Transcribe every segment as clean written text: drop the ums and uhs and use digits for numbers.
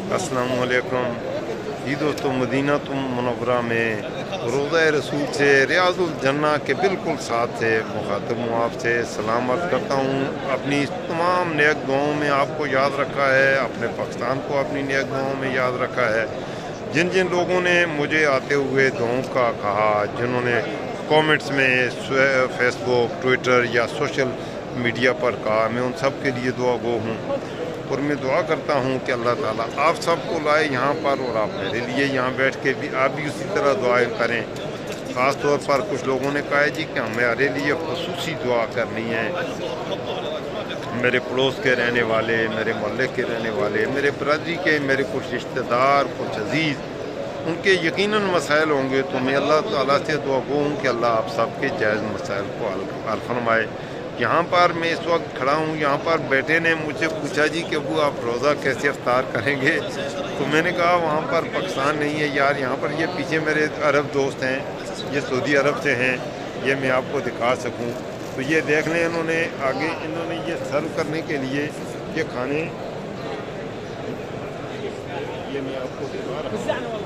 अस्सलाम वालेकुम जी दोस्तों। मदीना तुम मुनव्वरा में रोज़ा रसूल से रियाजुल जन्ना के बिल्कुल साथ से मुखातिब हूँ, आपसे सलाम अर्ज़ करता हूँ। अपनी तमाम नेक दुआओं में आपको याद रखा है, अपने पाकिस्तान को अपनी नेक दुआओं में याद रखा है। जिन जिन लोगों ने मुझे आते हुए दुआओं का कहा, जिन्होंने कमेंट्स में फेसबुक, ट्विटर या सोशल मीडिया पर कहा, मैं उन सब के लिए दुआ गो हूँ। और मैं दुआ करता हूँ कि अल्लाह ताला आप सबको लाए यहाँ पर, और आप मेरे लिए यहाँ बैठ के भी आप भी उसी तरह दुआएं करें। ख़ास तौर पर कुछ लोगों ने कहा है जी कि हमारे लिए खुसूसी दुआ करनी है। मेरे पड़ोस के रहने वाले, मेरे मोहल्ले के रहने वाले, मेरे बरादरी के मेरे कुछ रिश्तेदार, कुछ अजीज़, उनके यकीनन मसाइल होंगे, तो मैं अल्लाह ताला से दुआ गो हूँ कि अल्लाह आप सबके जायज़ मसाइल को हल फरमाए। यहाँ पर मैं इस वक्त खड़ा हूँ, यहाँ पर बेटे ने मुझसे पूछा जी कि वो आप रोज़ा कैसे इफ्तार करेंगे, तो मैंने कहा वहाँ पर पाकिस्तान नहीं है यार, यहाँ पर ये पीछे मेरे अरब दोस्त हैं, ये सऊदी अरब से हैं, ये मैं आपको दिखा सकूँ। तो ये देख लें, इन्होंने आगे इन्होंने ये सर्व करने के लिए ये खाने, ये मैं आपको दिखा रहा हूँ।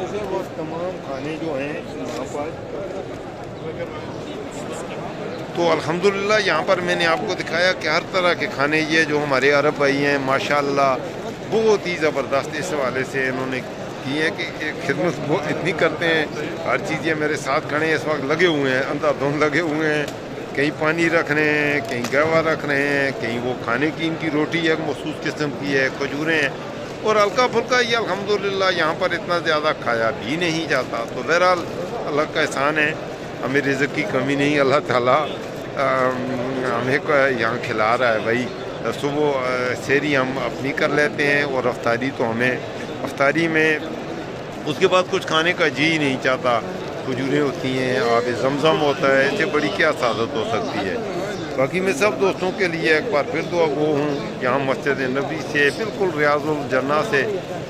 ऐसे वो तमाम खाने जो हैं यहाँ पर, तो अल्हम्दुलिल्लाह यहाँ पर मैंने आपको दिखाया कि हर तरह के खाने, ये जो हमारे अरब भाई हैं माशाल्लाह बहुत ही ज़बरदस्त इस हवाले से इन्होंने की है कि खिदमत वो इतनी करते हैं। हर चीज़ ये मेरे साथ खड़े हैं, इस वक्त लगे हुए हैं, अंधाधुंध लगे हुए हैं, कहीं पानी रख रहे हैं, कहीं गहवा रख रहे हैं, कहीं वो खाने की इनकी रोटी है मखसूस किस्म की है, खजूरें हैं, और हल्का फुल्का ये अल्हम्दुलिल्लाह यहाँ पर इतना ज़्यादा खाया भी नहीं जाता। तो बहरहाल अल्लाह का एहसान है, हमें रिज़्क़ की कमी नहीं, अल्लाह ताला हमें यहाँ खिला रहा है भाई। सुबह सेहरी हम अपनी कर लेते हैं, और अफ्तारी तो हमें अफ्तारी में उसके बाद कुछ खाने का जी नहीं चाहता। खजूरें होती हैं, आब ज़मज़म होता है, इससे बड़ी क्या सादत हो सकती है। बाकी मैं सब दोस्तों के लिए एक बार फिर दुआ गो हूँ। यहाँ मस्जिद नबी से बिल्कुल रियाजुल जन्ना से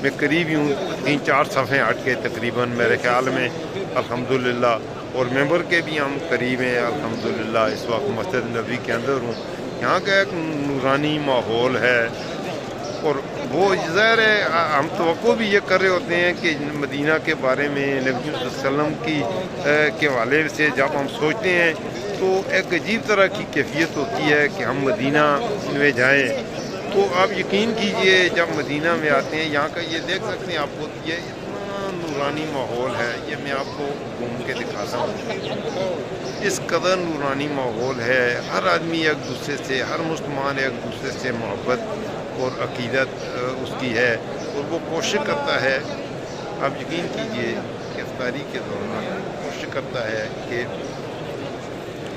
मैं करीब ही हूँ, 3-4 सफ़े हट के तकरीबन मेरे ख्याल में अल्हम्दुलिल्लाह, और मेंबर के भी हम करीब हैं अल्हम्दुलिल्लाह। इस वक्त मस्जिद नबी के अंदर हूँ। यहाँ का एक नूरानी माहौल है, और वो ज़ाहिर है हम तवक्को भी ये कर रहे होते हैं कि मदीना के बारे में, नबी वसल्लम की के हवाले से जब हम सोचते हैं तो एक अजीब तरह की कैफियत होती है कि हम मदीना में जाएं। तो आप यकीन कीजिए, जब मदीना में आते हैं, यहाँ का ये देख सकते हैं आपको, ये नूरानी माहौल है, ये मैं आपको घूम के दिखाता हूँ। इस कदर नूरानी माहौल है, हर आदमी एक दूसरे से, हर मुसलमान एक दूसरे से मोहब्बत और अकीदत उसकी है, और वो कोशिश करता है, आप यकीन कीजिए कि इफ्तारी के दौरान कोशिश करता है कि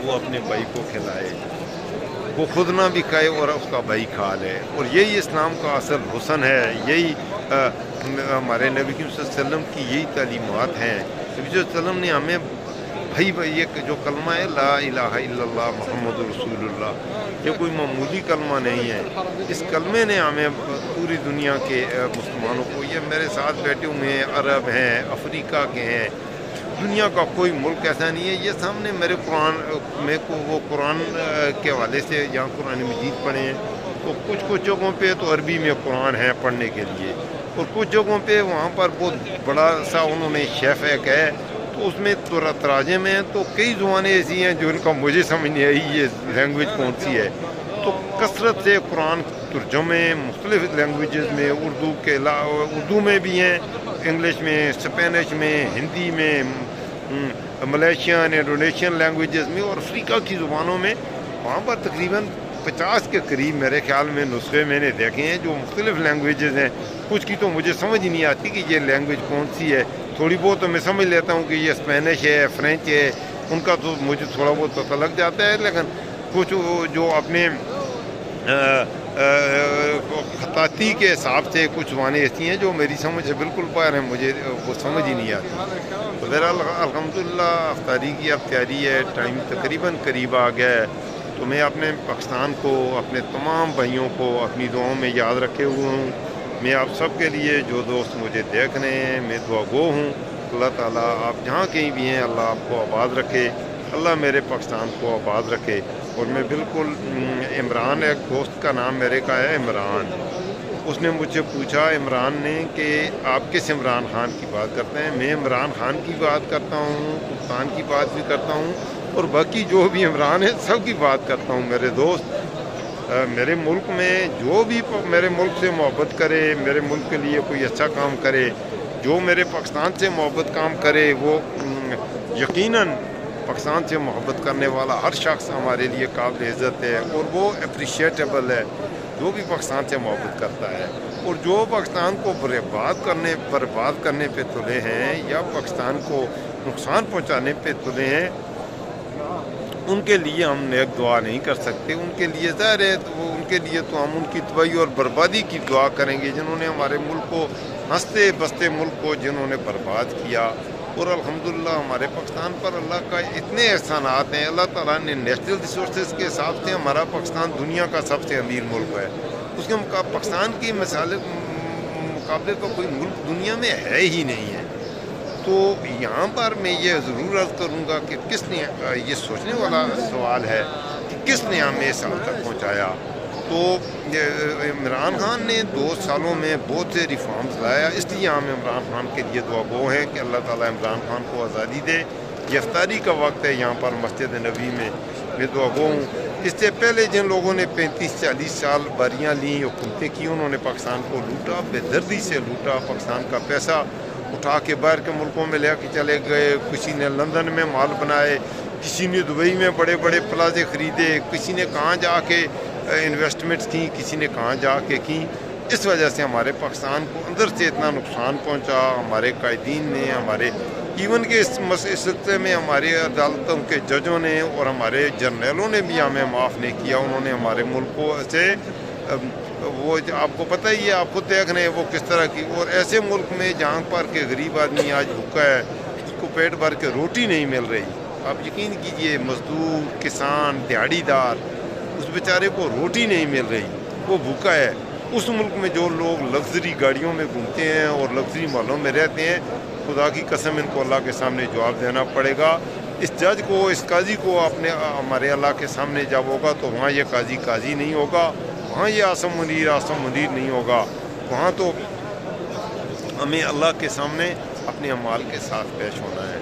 वो अपने भाई को खिलाए, वो खुद ना भी खाए और उसका भाई खा ले। और यही इस्लाम का असल हुस्न है, यही हमारे नबी वसल्लम की यही तालीमात हैं। नबी वसल्लम ने हमें भाई ये जो कलमा है ला इलाहा इल्लल्लाह मुहम्मदुर रसूलुल्लाह, ये कोई मामूली कलमा नहीं है। इस कलमे ने हमें पूरी दुनिया के मुसलमानों को, ये मेरे साथ बैठे हुए हैं, अरब हैं, अफ्रीका के हैं, दुनिया का कोई मुल्क ऐसा नहीं है। ये सामने मेरे कुरान में को वो कुरान के हवाले से यहाँ कुरान मजीद पढ़े हैं, तो कुछ जगहों पे तो अरबी में कुरान है पढ़ने के लिए, और कुछ जगहों पे वहाँ पर बहुत बड़ा सा उन्होंने शेफ एक है, तो उसमें तराजे में तो कई ज़ुबानें ऐसी हैं जो इनका मुझे समझ नहीं आई ये लैंग्वेज कौन सी है। तो कसरत से कुरान तर्जुमे मुख्तलिफ लैंग्वेजेस में, उर्दू के उर्दू में भी हैं, इंग्लिश में, स्पेनिश में, हिंदी में, मलेशियन, इंडोनेशियन लैंग्वेजेस में, और अफ्रीका की ज़ुबानों में। वहाँ पर तकरीबन 50 के करीब मेरे ख्याल में नुस्खे मैंने देखे हैं जो मुख्तलिफ लैंग्वेजेस हैं। कुछ की तो मुझे समझ ही नहीं आती कि ये लैंग्वेज कौन सी है। थोड़ी बहुत तो मैं समझ लेता हूँ कि ये स्पेनिश है, फ्रेंच है, उनका तो मुझे थोड़ा बहुत पता लग जाता है, लेकिन कुछ जो अपने खताती के हिसाब से कुछ ज़ुबानें ऐसी हैं जो मेरी समझ से बिल्कुल बाहर हैं, मुझे वो समझ ही नहीं आती। तो बहरहाल अल्हम्दुलिल्लाह अफ्तारी की अब तैयारी है, टाइम तकरीबन करीब आ गया है। तो मैं अपने पाकिस्तान को, अपने तमाम भाइयों को अपनी दुआओं में याद रखे हुए हूँ। मैं आप सब के लिए, जो दोस्त मुझे देख रहे हैं, मैं दुआ गो हूँ। अल्लाह ताला आप जहाँ कहीं भी हैं, अल्लाह आपको आबाद रखे, अल्लाह मेरे पाकिस्तान को आबाद रखे। اور میں بالکل عمران، ایک دوست کا نام میرے کا ہے عمران، اس نے مجھ سے پوچھا عمران نے کہ آپ کس عمران خان کی بات کرتے ہیں؟ میں عمران خان کی بات کرتا ہوں، کپتان کی بات بھی کرتا ہوں، اور باقی جو بھی عمران ہے سب کی بات کرتا ہوں میرے دوست۔ میرے ملک میں جو بھی میرے ملک سے محبت کرے، میرے ملک کے لیے کوئی اچھا کام کرے، جو میرے پاکستان سے محبت کام کرے، وہ یقیناً پاکستان سے محبت کرنے والا ہر شخص ہمارے لیے قابل عزت ہے، اور وہ اپریشیٹیبل ہے جو بھی پاکستان سے محبت کرتا ہے۔ اور جو پاکستان کو برباد کرنے پہ تلے ہیں یا پاکستان کو نقصان پہنچانے پہ تلے ہیں، ان کے لیے ہم نیک دعا نہیں کر سکتے۔ ان کے لیے ظاہر ہے ان کے لیے تو ہم ان کی تباہی اور بربادی کی دعا کریں گے، جنہوں نے ہمارے ملک کو، ہنستے بستے ملک کو جنہوں نے برباد کیا۔ اور الحمدللہ ہمارے پاکستان پر اللہ کا اتنے احسانات ہیں۔ اللہ تعالیٰ نے نیچرل ریسورسز کے حساب سے ہمارا پاکستان دنیا کا سب سے امیر ملک ہے۔ اس کے پاکستان کی مقابلے کا کوئی ملک دنیا میں ہے ہی نہیں ہے۔ تو یہاں پر میں یہ ضرور عرض کروں گا کہ کس نے، یہ سوچنے والا سوال ہے کہ کس نے ہمیں اس حال تک پہنچایا۔ تو عمران خان نے 2 سالوں میں بہت سے ریفارمز لایا، اس لیے ہم عمران خان کے لیے دعا گو ہیں کہ اللہ تعالیٰ عمران خان کو آزادی دے۔ یہ افطاری کا وقت ہے یہاں پر مسجد نبی میں دعا گو ہوں۔ اس سے پہلے جن لوگوں نے 35-40 سال باریاں لیں، حکومتیں کی، انہوں نے پاکستان کو لوٹا، بے دردی سے لوٹا، پاکستان کا پیسہ اٹھا کے باہر کے ملکوں میں لے کے چلے گئے۔ کسی نے لندن میں مال بنائے، کسی نے دبئی میں بڑے بڑے پلازے خریدے، کسی نے کہاں جا کے انویسٹمنٹس کی، کسی نے کہاں جا کے کی۔ اس وجہ سے ہمارے پاکستان کو اندر سے اتنا نقصان پہنچا۔ ہمارے قائدین نے، ہمارے ایون کہ اس سلسلے میں ہمارے عدالتوں کے ججوں نے اور ہمارے جرنیلوں نے بھی ہمیں معاف نہیں کیا۔ انہوں نے ہمارے ملک کو سے وہ آپ کو پتہ ہی ہے، آپ خود دیکھ رہے ہیں وہ کس طرح کی، اور ایسے ملک میں جہاں پر کہ غریب آدمی آج بھوکا ہے، اس کو پیٹ بھر کے روٹی نہیں مل رہی۔ آپ یقین کیجئے، مزدور، کسان، دیہڑی دار، اس بیچارے کو روٹی نہیں مل رہی، وہ بھوکا ہے۔ اس ملک میں جو لوگ لگژری گاڑیوں میں گھومتے ہیں اور لگژری محلوں میں رہتے ہیں، خدا کی قسم ان کو اللہ کے سامنے جواب دینا پڑے گا۔ اس جج کو، اس قاضی کو ہمارے اللہ کے سامنے جب ہوگا تو وہاں یہ قاضی قاضی نہیں ہوگا، وہاں یہ عاصم منیر نہیں ہوگا، وہاں تو ہمیں اللہ کے سامنے اپنے اعمال کے ساتھ پیش ہونا ہے۔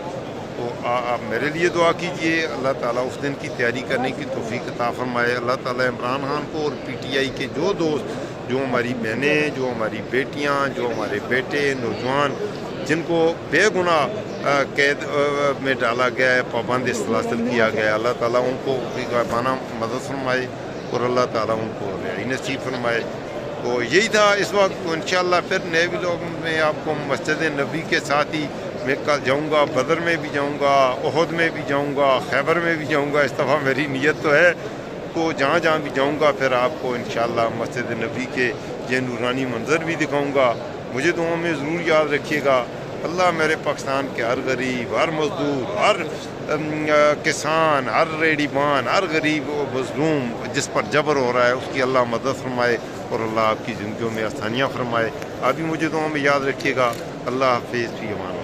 تو آپ میرے لیے دعا کیجئے، اللہ تعالیٰ اس دن کی تیاری کرنے کی توفیق عطا فرمائے۔ اللہ تعالیٰ عمران خان کو اور پی ٹی آئی کے جو دوست، جو ہماری بہنیں، جو ہماری بیٹیاں، جو ہمارے بیٹے نوجوان جن کو بے گناہ قید میں ڈالا گیا ہے، پابند سلاسل کیا گیا ہے، اللہ تعالیٰ ان کو غائبانہ مدد فرمائے اور اللہ تعالیٰ ان کو رہائی نصیب فرمائے۔ تو یہی تھا اس وقت۔ تو انشاءاللہ پھر نئے ولاگ میں آپ کو مسجد نبی کے ساتھ ہی میں کل جاؤں گا، بدر میں بھی جاؤں گا، احد میں بھی جاؤں گا، خیبر میں بھی جاؤں گا۔ اس دفعہ میری نیت تو ہے، تو جہاں جہاں بھی جاؤں گا پھر آپ کو انشاءاللہ مسجد نبی کے یہ نورانی منظر بھی دکھاؤں گا۔ مجھے دعاؤں میں ضرور یاد رکھیے گا۔ اللہ میرے پاکستان کے ہر غریب، ہر مزدور، ہر کسان، ہر ریڑی بان، ہر غریب و مظلوم جس پر جبر ہو رہا ہے، اس کی اللہ مدد فرمائے اور اللہ آپ کی زندگیوں میں آسانیاں فرمائے۔ آپ بھی مجھے دعاؤں میں یاد رکھیے گا۔ اللہ حافظ، فی امان اللہ۔